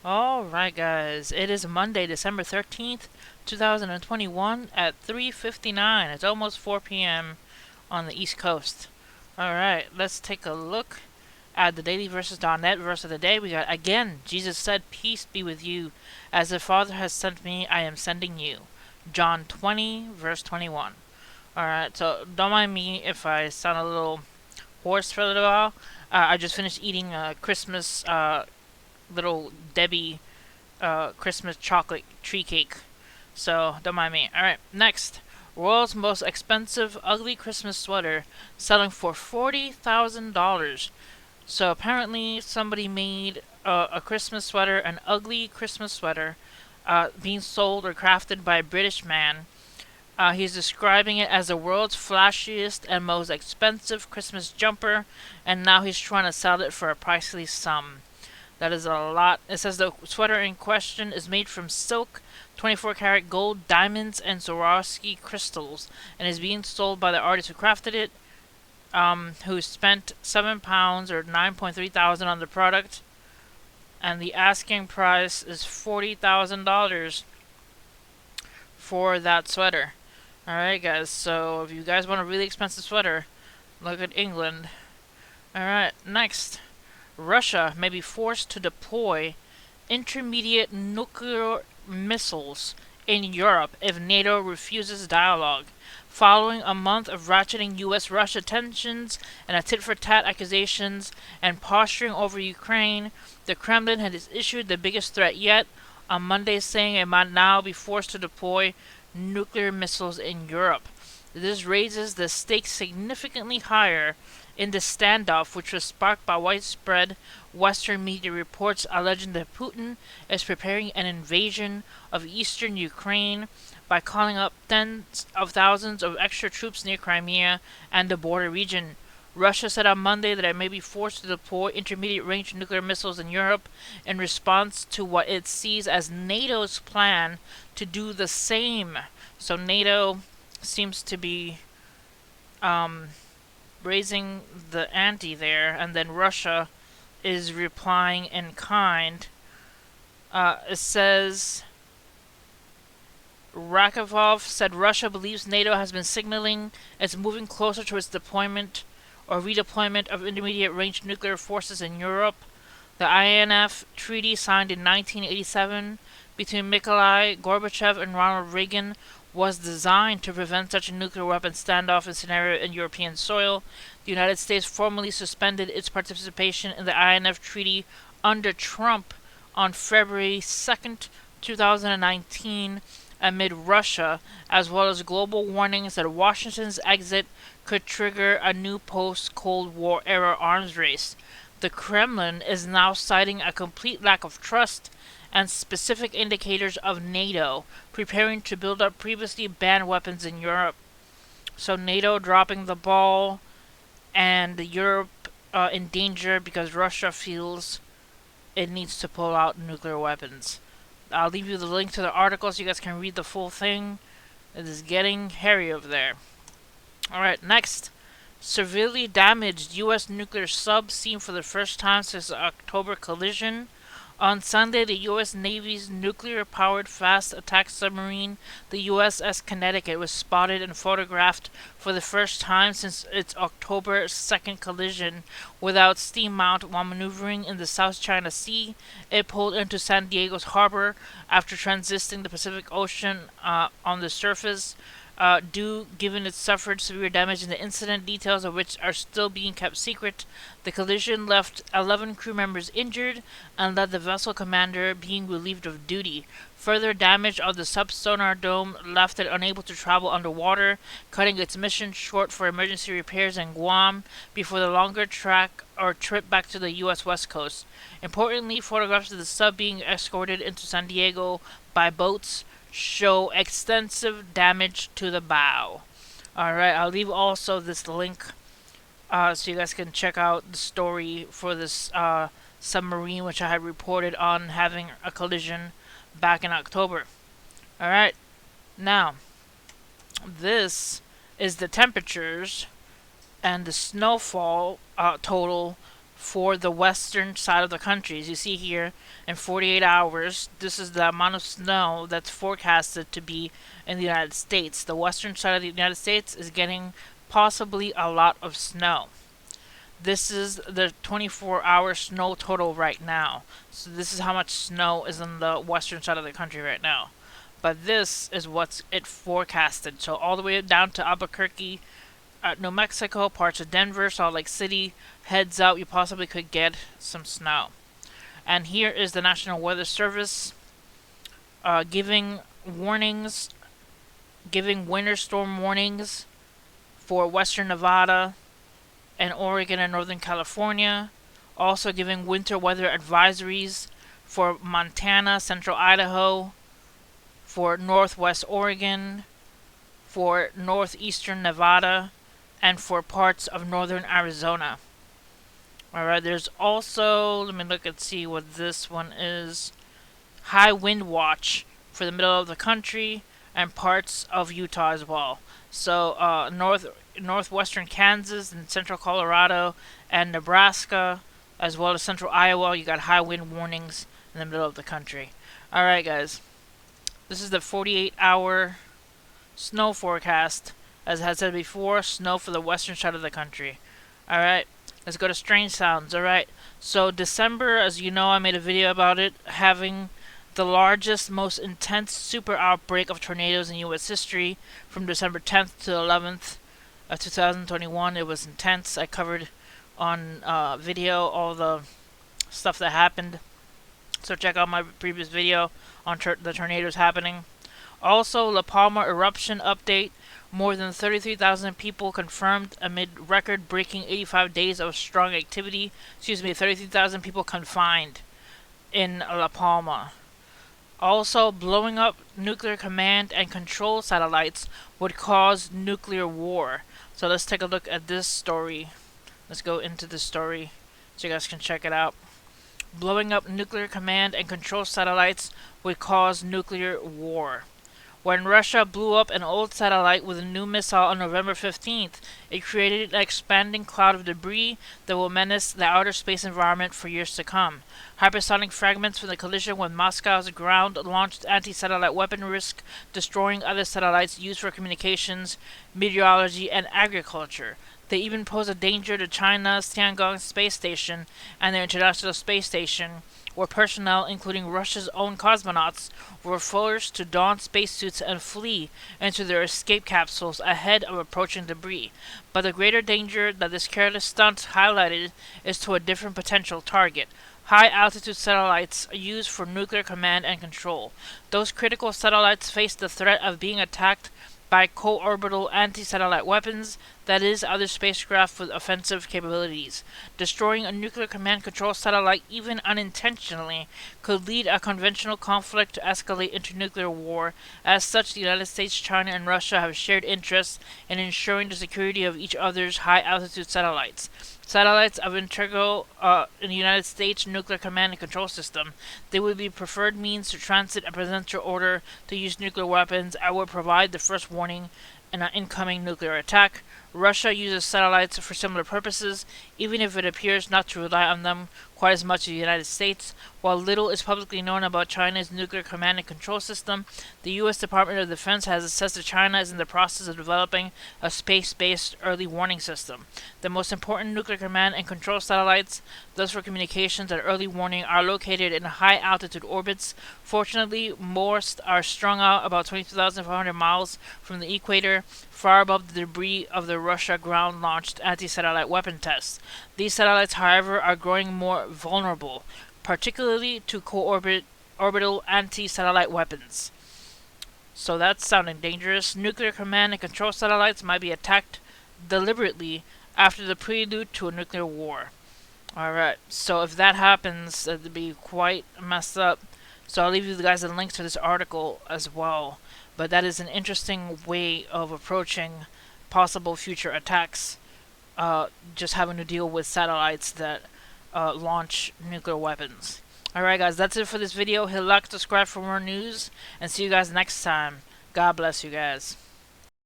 Alright guys, it is Monday, December 13th, 2021 at 3:59. It's almost 4 p.m. on the East Coast. Alright, let's take a look at the daily verses.net verse of the day. We got, again, Jesus said, "Peace be with you. As the Father has sent me, I am sending you." John 20, verse 21. Alright, so don't mind me if I sound a little hoarse for a little while. I just finished eating a Christmas little Debbie Christmas chocolate tree cake. So don't mind me. Alright, next. World's most expensive ugly Christmas sweater selling for $40,000. So apparently somebody made a Christmas sweater, an ugly Christmas sweater, being sold or crafted by a British man. He's describing it as the world's flashiest and most expensive Christmas jumper, and now he's trying to sell it for a pricey sum. That is a lot. It says the sweater in question is made from silk, 24 karat gold, diamonds, and Swarovski crystals, and is being sold by the artist who crafted it, who spent £7 or 9.3 thousand on the product, and the asking price is $40,000 for that sweater. Alright, guys, so if you guys want a really expensive sweater, look at England. Alright, next. Russia may be forced to deploy intermediate nuclear missiles in Europe if NATO refuses dialogue. Following a month of ratcheting U.S.-Russia tensions and a tit-for-tat accusations and posturing over Ukraine, the Kremlin has issued the biggest threat yet on Monday, saying it might now be forced to deploy nuclear missiles in Europe. This raises the stakes significantly higher in the standoff, which was sparked by widespread Western media reports alleging that Putin is preparing an invasion of eastern Ukraine by calling up tens of thousands of extra troops near Crimea and the border region. Russia said on Monday that it may be forced to deploy intermediate-range nuclear missiles in Europe in response to what it sees as NATO's plan to do the same. So NATO seems to be raising the ante there, and then Russia is replying in kind. It says Rakovov said Russia believes NATO has been signaling it's moving closer to its deployment or redeployment of intermediate-range nuclear forces in Europe. The INF treaty signed in 1987 between Mikhail Gorbachev and Ronald Reagan was designed to prevent such a nuclear weapon standoff and scenario in European soil. The United States formally suspended its participation in the INF treaty under Trump on February 2nd, 2019, amid Russia, as well as global warnings that Washington's exit could trigger a new post-Cold War era arms race. The Kremlin is now citing a complete lack of trust and specific indicators of NATO preparing to build up previously banned weapons in Europe. So NATO dropping the ball, and Europe in danger because Russia feels it needs to pull out nuclear weapons. I'll leave you the link to the article so you guys can read the full thing. It is getting hairy over there. Alright, next. Severely damaged U.S. nuclear sub seen for the first time since the October collision. On Sunday, the U.S. Navy's nuclear-powered fast attack submarine, the USS Connecticut, was spotted and photographed for the first time since its October 2nd collision without steam mount while maneuvering in the South China Sea. It pulled into San Diego's harbor after transiting the Pacific Ocean on the surface. Given it suffered severe damage in the incident, details of which are still being kept secret. The collision left 11 crew members injured and led the vessel commander being relieved of duty. Further damage of the subsonar dome left it unable to travel underwater, cutting its mission short for emergency repairs in Guam before the longer trip back to the U.S. West Coast. Importantly, photographs of the sub being escorted into San Diego by boats show extensive damage to the bow. Alright, I'll leave also this link so you guys can check out the story for this submarine, which I had reported on having a collision back in October. Alright, now, this is the temperatures and the snowfall total for the western side of the country. As you see here, in 48 hours, this is the amount of snow that's forecasted to be in the United States. The western side of the United States is getting possibly a lot of snow. This is the 24-hour snow total right now. So this is how much snow is on the western side of the country right now. But this is what's it forecasted. So all the way down to Albuquerque, New Mexico, parts of Denver, Salt Lake City, heads out, you possibly could get some snow. And here is the National Weather Service giving warnings, giving winter storm warnings for western Nevada and Oregon and Northern California. Also giving winter weather advisories for Montana, Central Idaho, for Northwest Oregon, for Northeastern Nevada, and for parts of Northern Arizona. Alright, there's also, let me look and see what this one is. High wind watch for the middle of the country and parts of Utah as well. So northwestern Kansas and central Colorado and Nebraska, as well as central Iowa, you got high wind warnings in the middle of the country. Alright guys, this is the 48-hour snow forecast. As I had said before, snow for the western side of the country. Alright, let's go to strange sounds. Alright, so December, as you know, I made a video about it, having the largest, most intense super outbreak of tornadoes in U.S. history from December 10th to 11th of 2021. It was intense. I covered on video all the stuff that happened. So check out my previous video on the tornadoes happening. Also, La Palma eruption update. More than 33,000 people confirmed amid record-breaking 85 days of strong activity. 33,000 people confined in La Palma. Also, blowing up nuclear command and control satellites would cause nuclear war. So let's take a look at this story. Let's go into this story so you guys can check it out. Blowing up nuclear command and control satellites would cause nuclear war. When Russia blew up an old satellite with a new missile on November 15th, it created an expanding cloud of debris that will menace the outer space environment for years to come. Hypersonic fragments from the collision with Moscow's ground-launched anti-satellite weapon risk destroying other satellites used for communications, meteorology, and agriculture. They even pose a danger to China's Tiangong space station and the International Space Station, where personnel, including Russia's own cosmonauts, were forced to don spacesuits and flee into their escape capsules ahead of approaching debris. But the greater danger that this careless stunt highlighted is to a different potential target: high-altitude satellites used for nuclear command and control. Those critical satellites face the threat of being attacked by co-orbital anti-satellite weapons, that is, other spacecraft with offensive capabilities. Destroying a nuclear command control satellite, even unintentionally, could lead a conventional conflict to escalate into nuclear war. As such, the United States, China, and Russia have shared interests in ensuring the security of each other's high-altitude satellites. Satellites of integral in the United States nuclear command and control system. They would be preferred means to transit a presidential order to use nuclear weapons and would provide the first warning in an incoming nuclear attack. Russia uses satellites for similar purposes, even if it appears not to rely on them quite as much as the United States. While little is publicly known about China's nuclear command and control system, the U.S. Department of Defense has assessed that China is in the process of developing a space-based early warning system. The most important nuclear command and control satellites, thus for communications and early warning, are located in high-altitude orbits. Fortunately, most are strung out about 22,500 miles from the equator, far above the debris of the Russia ground-launched anti-satellite weapon tests. These satellites, however, are growing more vulnerable, particularly to orbital anti-satellite weapons. So that's sounding dangerous. Nuclear command and control satellites might be attacked deliberately after the prelude to a nuclear war. Alright, so if that happens, it'd be quite messed up. So I'll leave you guys a link to this article as well. But that is an interesting way of approaching possible future attacks. Just having to deal with satellites that launch nuclear weapons. Alright guys, that's it for this video. Hit like, subscribe for more news, and see you guys next time. God bless you guys.